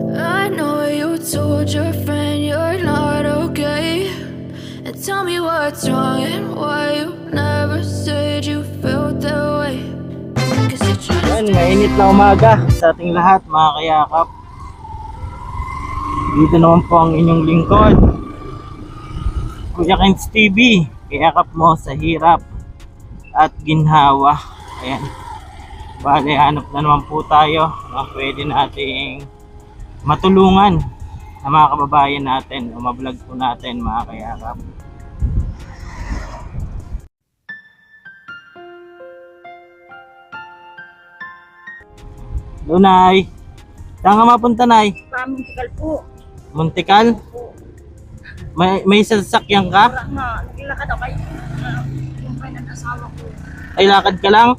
I know you told your friend you're not okay. And tell me what's wrong and why you never said you felt that way. Cause you're trying to Yan, mainit na umaga sa ating lahat mga kayakap. Dito naman po ang inyong lingkod, Kuya Kens TV. Kayakap mo sa hirap at ginhawa. Ayan, bale hanap na naman po tayo na pwede nating matulungan na mga kababayan natin o mablog po natin mga kayakap. Lunay, saan ka mapunta, Nay? Pamuntikal po. Muntikal? May sasakyan ka? Wala nga, naglalakad ako kayo. Yung kayo ng asawa ko. Ay, lakad ka lang?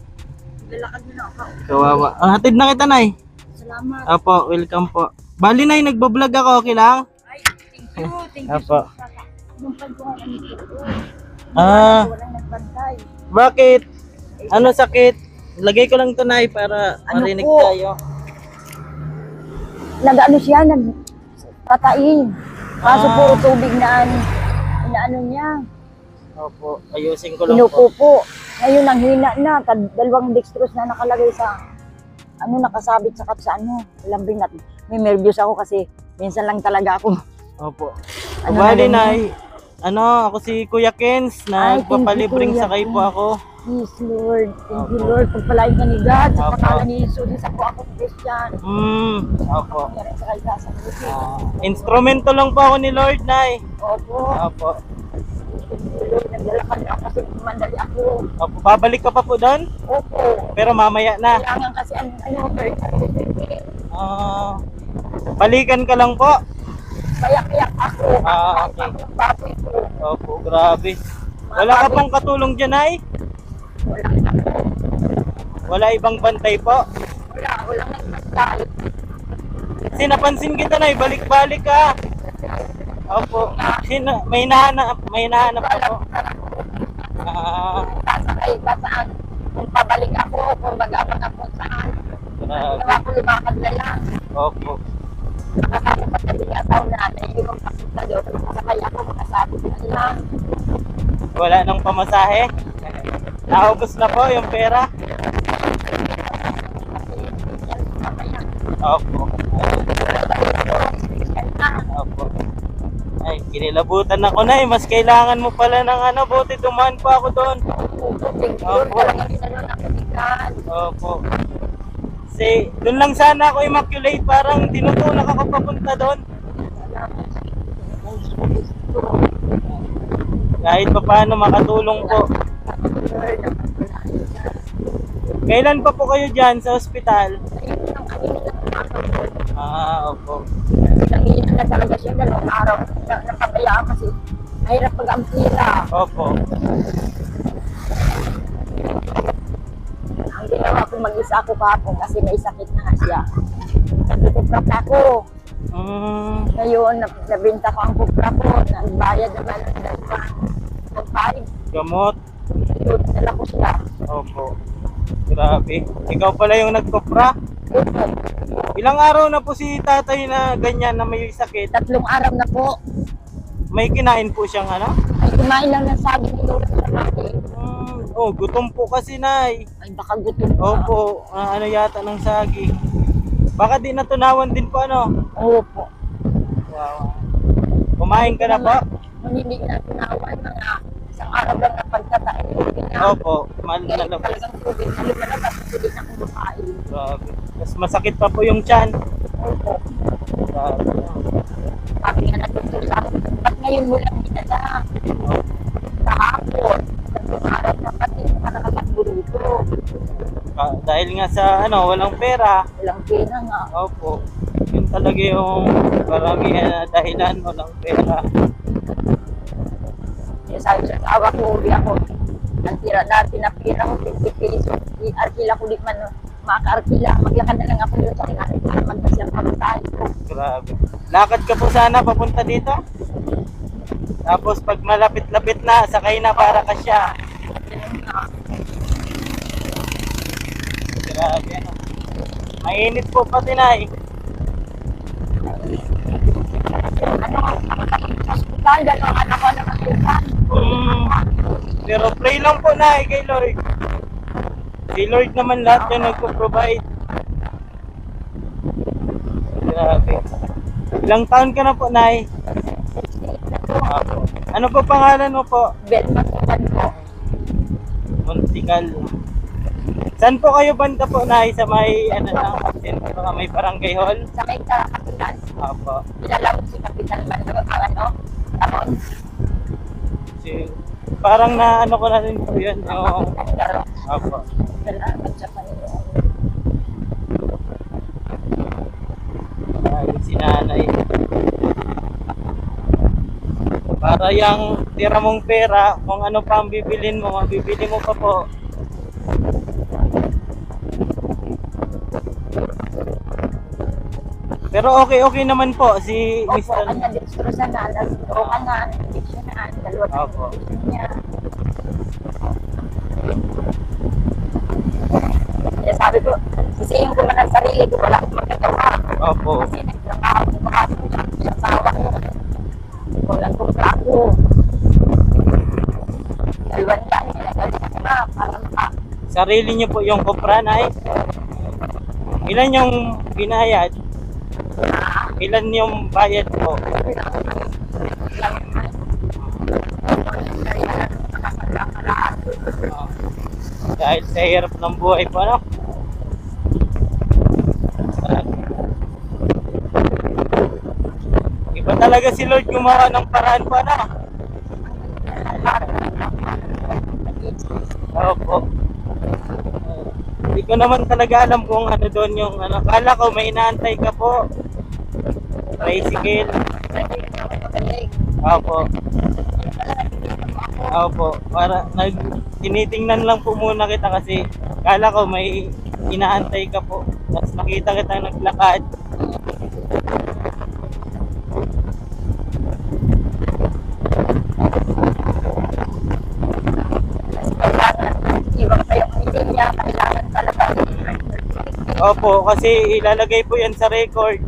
Naglalakad nila ako. Kawawa. Hatid na kita, Nay. Salamat. Opo, welcome po. Bali, Nay, nagbablog ako, okay lang? Ay, thank you. Thank you. Opo. Yung pag ko nga nito. Ah, Walang nagbantay. bakit? Ano sakit? Lagay ko lang to, Nay, para Ano marinig po? tayo. Nag-ano siya, nagtatain. Kaso Ah. puro tubig na inaano niya. Opo, ayusin ko lang po. Pinupupo. Ngayon, ang hina na. Dalawang dextrose na nakalagay sa nakasabit sa ano, lambing at may nervyos ako kasi minsan lang talaga ako. Opo. Ano Bali, na Nay, ano, ako si Kuya Kens, Ay, thank you, nagpapalibreng Kuya sakay po Kens. ako. Yes, Lord. Thank you, Opo. Lord. Pagpalain ka ni God sa Opo. pangalan ni Jesus. Isa po ako Christian. Opo. Meron sa kalita sa Kristo. Instrumento lang po ako ni Lord, Nay. Opo. Opo. Lord, naglalakad ako kasi mandali ako. Opo, babalik ka pa po doon? Opo. Pero mamaya na. Kailangan kasi third. Ah, balikan ka lang po. Payak-payak ako. Okay. Ang baboy ko. Opo, grabe. Wala ka pong katulong dyan, Nay? Wala ibang bantay po? Walang nagbantay. Kasi napansin kita, Nay, balik-balik ka. Opo. May hinahanap ako. Ah, Sasakay ka saan? Kung pabalik ako, kung mag-abang ako saan. grabe. Gawa ko lumakad na lang. Opo. Nakasama pa sa mga asaw na hindi ko papunta doon. Sakay ako, makasabi na lang. Wala nang pamasahe. Naubos na po yung pera. Opo. Opo. Ay, kinilabutan ako, Nay. Mas kailangan mo pala ng ano, buti dumaan pa ako doon. Opo. Opo. Kasi doon lang sana ako immaculate, parang tinutulak ako papunta doon. Kahit pa paano makatulong po. Kailan pa po kayo dyan sa ospital? Opo. Nangiinan na talaga siya dalawang araw. Napabayaan kasi mahirap pag-ampila. Opo. Ang ginawa ko mag-isa ako kapon kasi may sakit na nga siya. Nagkukuprak ako. Ngayon, nabinta ko ang kupra ko. Nagbayad naman ng dalawa. Nagbayad. Gamot. Yun, dala ko siya. Opo. Grabe. Ikaw pala yung nagkopra. Opo. Ilang araw na po si tatay na ganyan na may sakit? 3 araw na po. May kinain po siyang ano? Ay, kumain lang ng saging ni Lola sa natin. Gutom po kasi, Nay. Ay, baka gutom na. Opo, ano yata ng saging. Baka di natunawan din po ano? Opo. Wow. Kumain ka na po? Nung hindi na tinawan, mga isang araw lang na pagkatain. Opo, mahal na lang. Talagang tubig na lumalabas, hindi na akong kumain. Grabe. Mas masakit pa po yung tiyan. Opo. Grabe. Sabi nga natutulak. Ba't ngayon mo lang hinala? Kahapon. Tatlong araw na pati yung nakakatakbo dito. Dahil nga sa ano, walang pera. Walang pera nga. Opo. Yun talaga yung karamihan na dahilan, walang pera. Kaya sabi sa asawa ko, uli ako. Ang tira natin na pera ko, 50 pesos. I-arkila ko di man, maka-arkila. Maglakad na lang ako doon sa kinarin para magpasyang pamatahin ko. Grabe. Lakad ka po sana papunta dito. Tapos pag malapit-lapit na, sakay na para ka siya. Ganun nga. Grabe ano. Mainit po pati, Nay. Hospital, gano'n anak ko na masipan. Pero pray lang po na kay Lord. Si Lord naman lahat yung nagpo-provide. Grabe. Ilang taon ka na po, Nay? Apo. Ano po pangalan mo po? Belma Tupan po. Muntikal. Saan po kayo banda po, Nay? Sa may, ano lang, may barangay hall? Sa may Kapitan. Apo. Kilala mo si Kapitan Mando, Tamon. Parang na ano ko na rin po yun. Yung, Pero, apo. salamat sa Panginoon. Ay, si nanay. Para yung tira mong pera, kung ano pa ang bibilin mo, mabibili mo pa po. Pero okay naman po si Opo, Mr. kanya dito sa nalas. O kanya, diksyonan, dalawa na Opo. niya. Kaya sabi ko, sisihin ko man ang sarili ko, wala akong magagawa. Opo. Kasi nagtrabaho ko kasi sa asawa ko. Walang kumpra ko. Dalawang daan niya nagalit ko na, parang Sarili niyo po yung kopra, Nay? Ilan yung binayad? Ilan yung bayad po? Dahil sa hirap ng buhay po, ano? Iba talaga si Lord gumawa ng paraan po, ano? Opo. Hindi ko naman talaga alam kung ano doon yung ano. Kala ko may inaantay ka po. Tricycle. Opo. Opo. Para tinitingnan lang po muna kita kasi kala ko may inaantay ka po. Tapos nakita kita naglakad. iwang pa yung hindi niya, kailangan talaga. Opo, kasi ilalagay po yan sa record.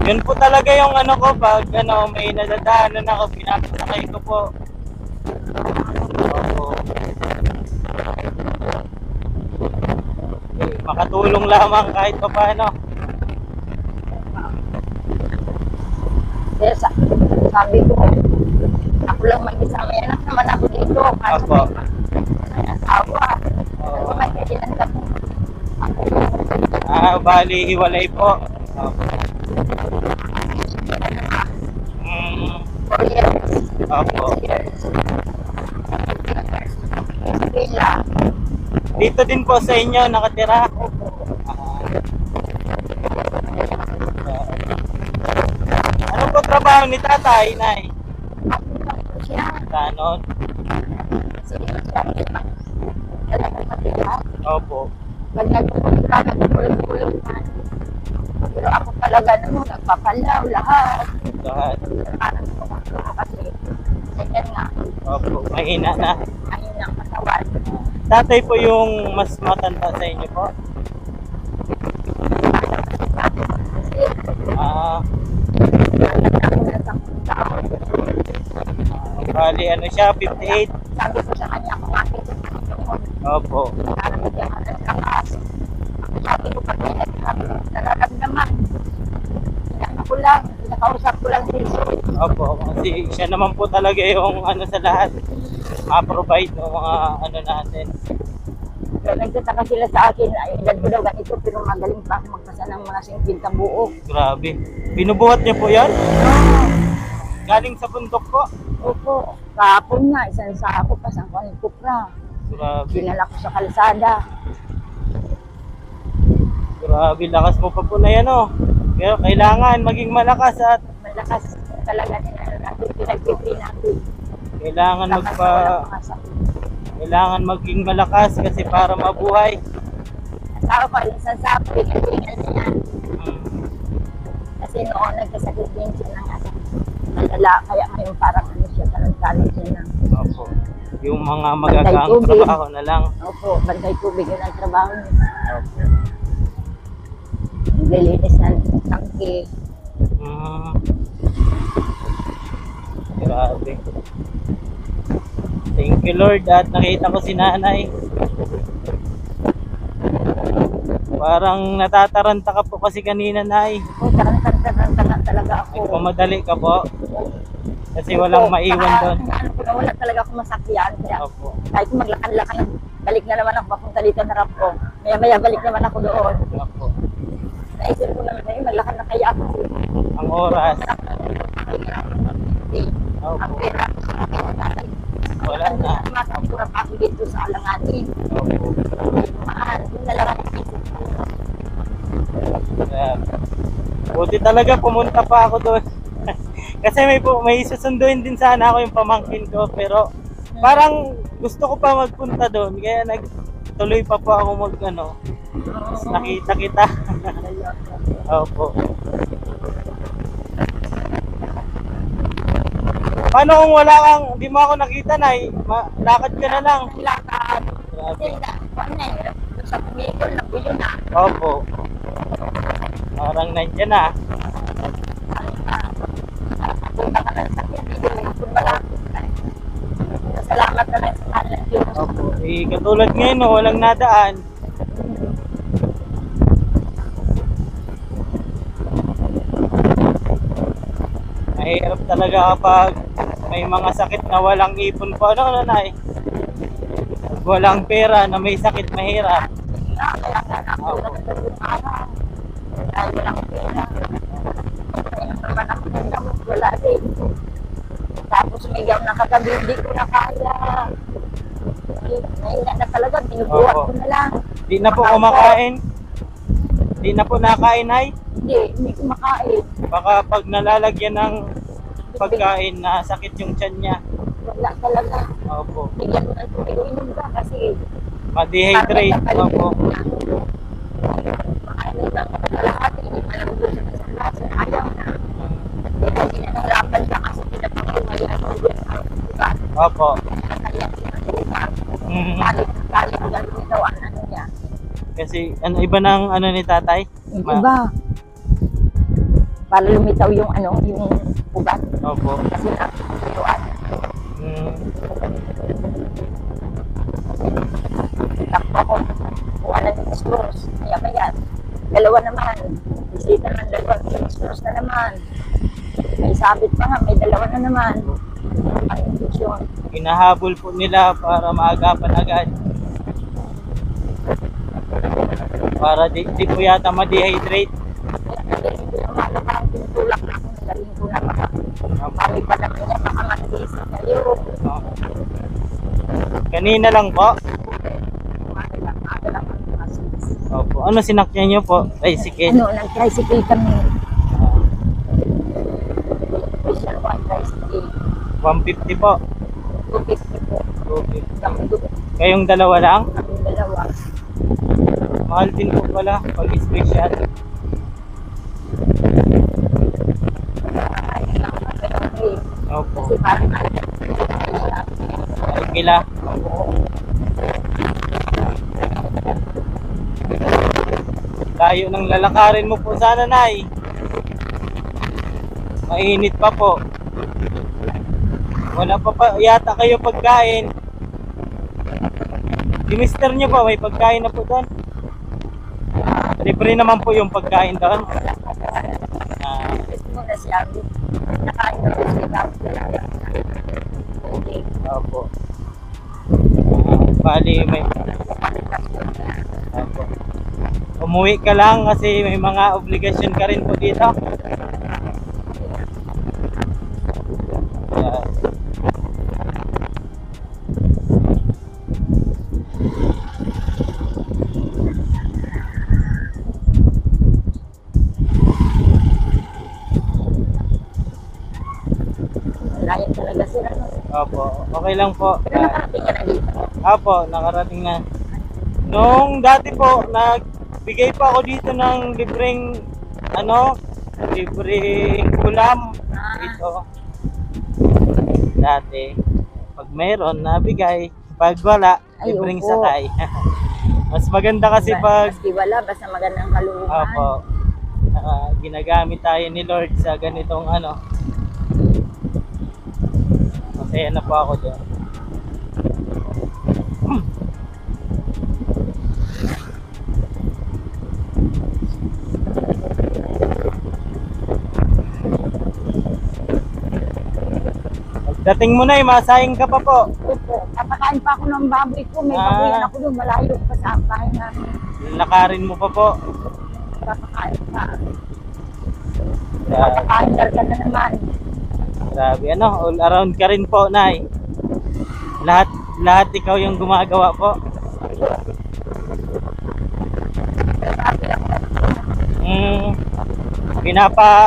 Yun po talaga yung ano ko pag ano, may nadadaanan ako, pinapasakay ko po. Opo. Makatulong lamang kahit pa paano. Kaya sabi ko, ako lang mag-isa, may anak naman ako dito. Kasi Opo. may asawa. Ano may kailan ka po? Bali, hiwalay po. Opo. 4 years. Opo. 6 years. Pila. Dito din po sa inyo nakatira. Ano po trabaho ni tatay, Nay? Siya. Tanod. Sige, siya. Talagang matigas. Opo. Pag nagpupunta kami, kulong-kulong na. Pero ako talaga naman, nagpapalaw lahat. Lahat. Parang kumaklo kasi. Ganyan nga, Opo. Mahina na. ayun ang katawan. Tatay po yung mas matanda sa inyo po? Kasi, Ah, ako na 10 taon. bali ano siya, 58? Sabi ko sa kanya, kung akin sa Panginoon, Opo. para bigyan ka ng lakas. Sabi ko, pag may nararamdaman, ako lang, pinakausap ko lang si Jesus. Opo. Kasi siya naman po talaga yung ano sa lahat. Ma-provide ng mga ano natin. Pero nagtataka sila sa akin, ay edad ko daw ganito, pero magaling pa ako magpasa ng mga 50 buo. Grabe. Binubuhat niyo po yan? Galing sa bundok po? Opo, kahapon nga, isang sako pa, isang kuwan kupra. Grabe. Dinala ko sa kalsada. Grabe, lakas mo pa po na yan, oh. Pero kailangan maging malakas at Malakas talaga nila natin, pinagpipin natin. kailangan Lakas na walang mga sakit. kailangan maging malakas kasi para mabuhay. Ang tao ko, isang sako, pinagpingal niya. Hmm. Kasi noon, nagkasakit din siya ng malala. Kaya ngayon parang ano siya, talon-talon siya ng Opo. Yung mga magagaang tubig. trabaho na lang. Opo, bantay tubig yun ang trabaho niya. Opo. Naglilinis ng tangke. Mm. Grabe. Thank you Lord at nakita ko si nanay. Parang natataranta ka po kasi kanina, Nay. Opo, tarantang talaga ako. Nagpamadali ka po. Kasi walang maiwan doon. Ano po, wala talaga akong masakyan. Kaya Opo. kahit maglakad-lakad, balik na naman ako papunta dito na rap ko. Maya-maya balik naman ako doon. Opo. Naisip ko naman na maglakad na kaya ako. Ang oras. Ang Opo. pera. Wala na. Masakura pa ako dito sa alanganin. Opo. Maan, yun na lang ang isip ko. Kaya, buti talaga pumunta pa ako doon. Kasi may susunduin din sana ako yung pamangkin ko. Pero parang gusto ko pa magpunta doon. Kaya nagtuloy pa po ako Tapos nakita kita. Opo. Paano kung wala kang, di mo ako nakita, Nay? Lakad ka na lang. Lakad. Grabe. Kasi na, ano eh, sa pumikol na po yun ah. Opo. Parang nandyan na. Punta ka lang sa akin, hindi kung malapit ka. Salamat na lang sa kanan yun. Opo. Katulad ngayon, no, walang nadaan. Mahirap talaga kapag may mga sakit na walang ipon pa. Ano, Nay? Pag walang pera na may sakit, mahirap. Kaya sana ako Opo. yung araw. Dahil walang pera. Kaya naman ako ng gamot, wala din. Tapos may gam na kagabi, hindi ko na kaya. Nahiya na talaga, binubuhat Opo. ko na lang. Di na po kumakain. Di na po nakain, Nay. Hindi ko makain. Baka pag nalalagyan ng pagkain na sakit yung tiyan niya. Wala talaga. Opo. Bigyan mo ng tubig, inom ka kasi Ma-dehydrate. Opo. makain lang lahat, hindi pa lang doon sa klase. Ayaw na. Kasi nahirapan ka kasi pinapakumayan mo doon sa lugar. Opo. Kaya sinasukan. Mm. Galit gano'n daw ang ano niya. Kasi iba ng ano ni tatay? Yung iba. Para lumitaw yung ano, yung ugat. Opo. Kasi nakikituan. Mm. Takbo ko. Kuha na yung screws. Maya-maya. Dalawa naman. Bisita naman dalawa. Screws na naman. May sabit pa nga. May dalawa na naman. Ang induksyon. Hinahabol po nila para maagapan agad. Para di po yata ma-dehydrate. Kaya parang tinutulak na ako. Nagaling ko na baka. Kami pa naman niya. Baka matiis na kayo. Oh. Kanina lang po. Maaga lang ang masis. Opo. Ano sinakyan niyo po? Tricycle. Ano, nag-tricycle kami. Special one tricycle. 150 po. 250 po. 250. Kami doon. Kayong dalawa lang? Kami dalawa. Mahal din po pala pag special. Ay, nakakatayo. Opo. Kasi parang Kila. Layo ng lalakarin mo po sana, Nay. Mainit pa po. Wala pa yata kayo pagkain. Si mister nyo pa, may pagkain na po doon. Libre naman po yung pagkain doon. mo na siya. Nakain na siya. Okay. Opo. Bali, may... Opo. Umuwi ka lang kasi may mga obligasyon ka rin po dito. Yeah. Layan talaga sila. No? Opo, okay lang po. Pero nakarating ka na dito. Opo, nakarating na. Nung dati po, nagbigay pa ako dito ng libreng, libreng ulam dito. Dati, pag mayroon, nabigay. Pag wala, Ay, libreng opo. sakay. Mas maganda kasi pag Maski wala, basta magandang kalooban. Opo. Ginagamit tayo ni Lord sa ganitong ano. Masaya na po ako dyan. Pagdating mo na masayang ka pa po. Opo, papakain pa ako ng baboy ko. May baboyan ako doon, malayo pa sa bahay namin. Lakarin mo pa po. Papakain pa. Grabe. Papakain ka na naman. Grabe, ano, all around ka rin po, Nay. Lahat ikaw yung gumagawa po.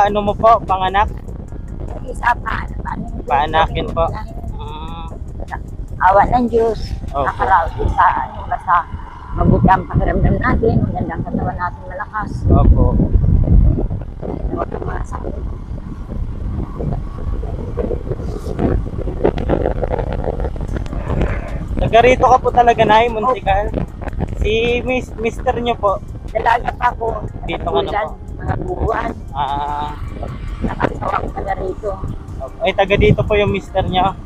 Ano mo po, panganak? Isa pa. Paanakin po. Awa ng Diyos. Opo. Nakalawin sa basta mabuti ang pakiramdam natin. Magandang katawan natin malakas. Opo. Huwag kang masakit. Taga rito ka po talaga, Nay, Muntikal. Si Mister nyo po. Dalaga pa ako. Dito ka na po. Mga buwan. Nakasawa ko taga rito. Ay, taga dito po yung Mister nyo.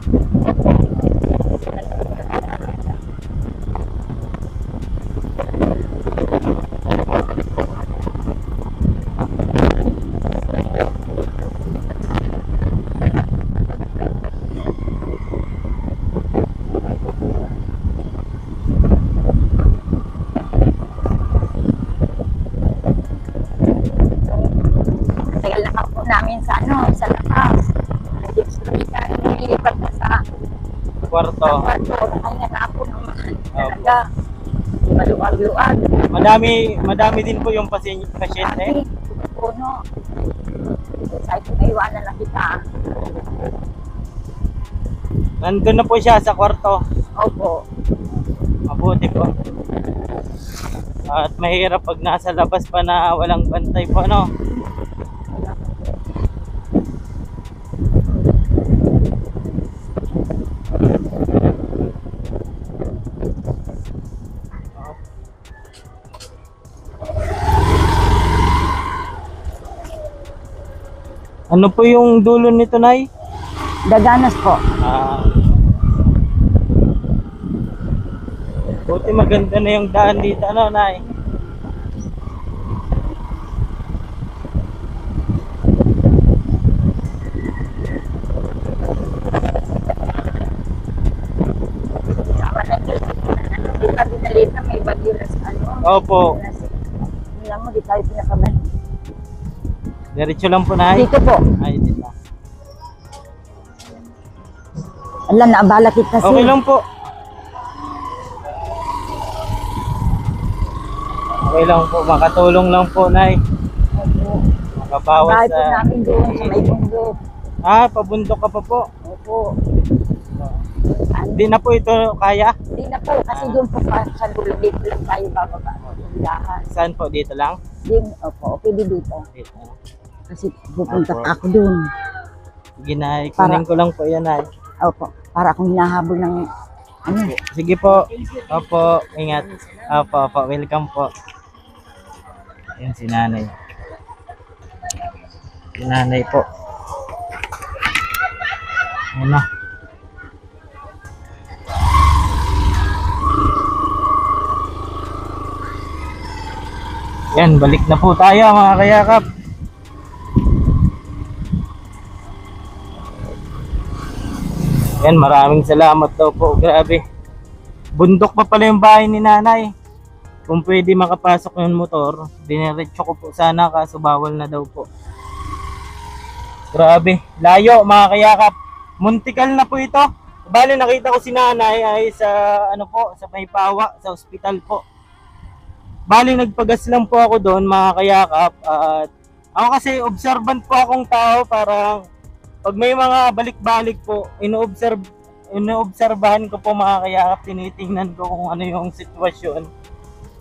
Tagal na po namin sa sa labas. Nilipat na sa Kwarto. kwarto. Kaya na ako naman. Talaga. Maluwag-luwag. Madami din po yung pasyente. Puno. Sa ito may iwanan na kita. Nandun na po siya sa kwarto. Opo. Mabuti po. At mahirap pag nasa labas pa na walang bantay po, no? Ano po yung dulo nito, Nay? Daganas po. Buti maganda na yung daan dito, ano, Nay? Di pa binalit na may bagyo na sa Opo. Alam mo, di tayo pinakaman. Diretso lang po, Nay. Dito po. Ay, dito. Alam, naabala kita kasi. Okay lang po. Okay lang po. Makatulong lang po, Nay. Opo. Makabawas Bahay po sa... namin doon sa may bundok. Pabundok ka pa po. Opo. Hindi na po ito kaya. Hindi na po, kasi doon po sa dulo, dito lang tayo bababa. Lahat. Saan po? Dito lang? Opo, pwede dito. Dito. Kasi pupunta Opo. ako doon. Sige, Nay. Para- Kunin ko lang po yan, Nay. Opo, para akong hinahabol ng ano. Sige po. Opo. Ingat. Opo. Welcome po. Ayan si Nanay. Si Nanay po. Ano? Yan, balik na po tayo mga kayakap. Yan, maraming salamat daw po. Grabe. Bundok pa pala yung bahay ni Nanay. Kung pwede makapasok yung motor, diniretso ko po sana kaso bawal na daw po. Grabe. Layo mga kayakap. Muntikal na po ito. Bali nakita ko si Nanay ay sa ano po, sa Maypawa, sa ospital po. Bali nagpagas lang po ako doon mga kayakap at ako kasi observant po akong tao, parang pag may mga balik-balik po, inoobserbahan ko po mga kayakap, tinitingnan ko kung ano yung sitwasyon.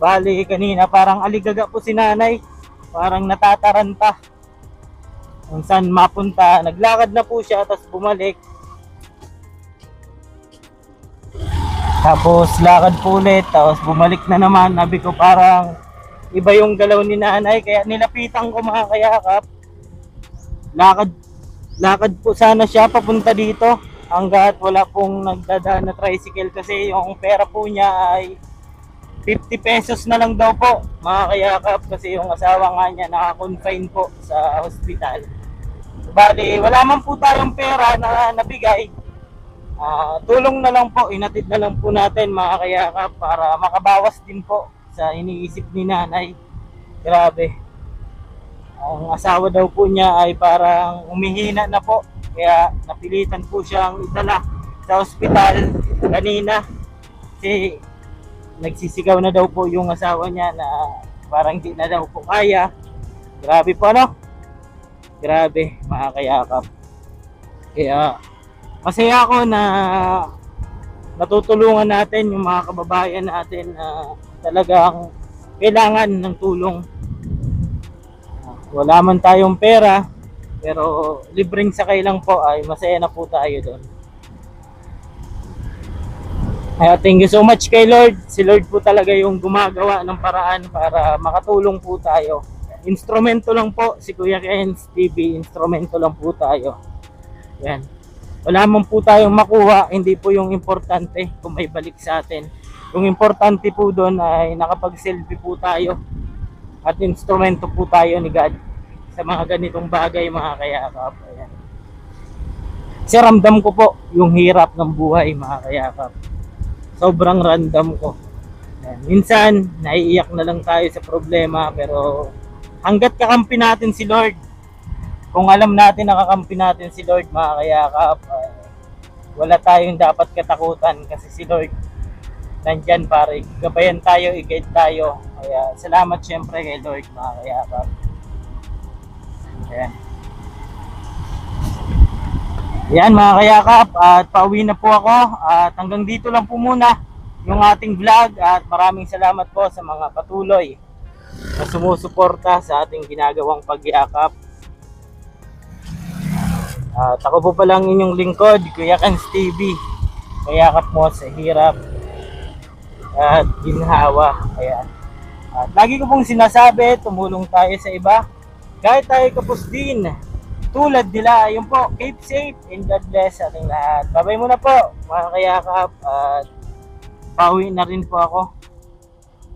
Bali kanina parang aligaga po si Nanay, parang natataranta kung saan mapunta. Naglakad na po siya tapos bumalik. Tapos lakad po ulit, tapos bumalik na naman. Sabi ko parang iba yung galaw ni nanay, kaya nilapitan ko mga kayakap. Lakad po sana siya papunta dito hanggat wala pong nagdadaan na tricycle, kasi yung pera po niya ay 50 pesos na lang daw po mga kayakap, kasi yung asawa nga niya naka-confine po sa hospital. Bali, wala man po tayong pera na nabigay. Tulong na lang po, inatid na lang po natin mga kayakap para makabawas din po sa iniisip ni nanay. Grabe. Ang asawa daw po niya ay parang umihina na po, kaya napilitan po siyang idala sa ospital kanina kasi nagsisigaw na daw po yung asawa niya na parang di na daw po kaya. Grabe po, ano? Grabe mga kayakap. Kaya masaya ako na natutulungan natin yung mga kababayan natin na talagang kailangan ng tulong. Wala man tayong pera, pero libreng sakay lang po ay masaya na po tayo doon. Kaya thank you so much kay Lord. Si Lord po talaga yung gumagawa ng paraan para makatulong po tayo. Instrumento lang po si Kuya Ken's TV, instrumento lang po tayo. Yan. Wala man po tayong makuha, hindi po yung importante kung may balik sa atin. Yung importante po doon ay nakapag-selfie po tayo at instrumento po tayo ni God sa mga ganitong bagay mga kayakap. Ayan. Kasi ramdam ko po yung hirap ng buhay mga kayakap. Sobrang random ko. Ayan. Minsan naiiyak na lang tayo sa problema, pero hanggat kakampi natin si Lord, kung alam natin nakakampi natin si Lord mga kayakap, wala tayong dapat katakutan kasi si Lord nandyan para gabayan tayo, i-guide tayo. Kaya salamat syempre kay Lord mga kayakap. Ayan. Yan mga kayakap, at pauwi na po ako, at hanggang dito lang po muna yung ating vlog, at maraming salamat po sa mga patuloy na sumusuporta sa ating ginagawang pagyakap. At ako po palang inyong lingkod, Kuya Ken's TV. Kayakap mo sa hirap at ginhawa. Ayan. At lagi ko pong sinasabi, tumulong tayo sa iba kahit tayo kapos din tulad nila. Yun po, keep safe and God bless sa ating lahat. Babay muna po mga kayakap, at pauwi na rin po ako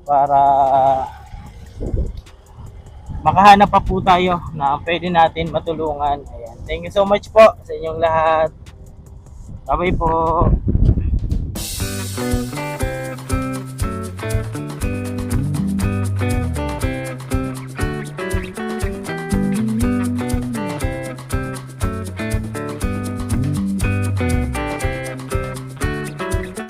para makahanap pa po tayo na pwede natin matulungan. Ayan. Thank you so much po sa inyong lahat. Bye-bye po.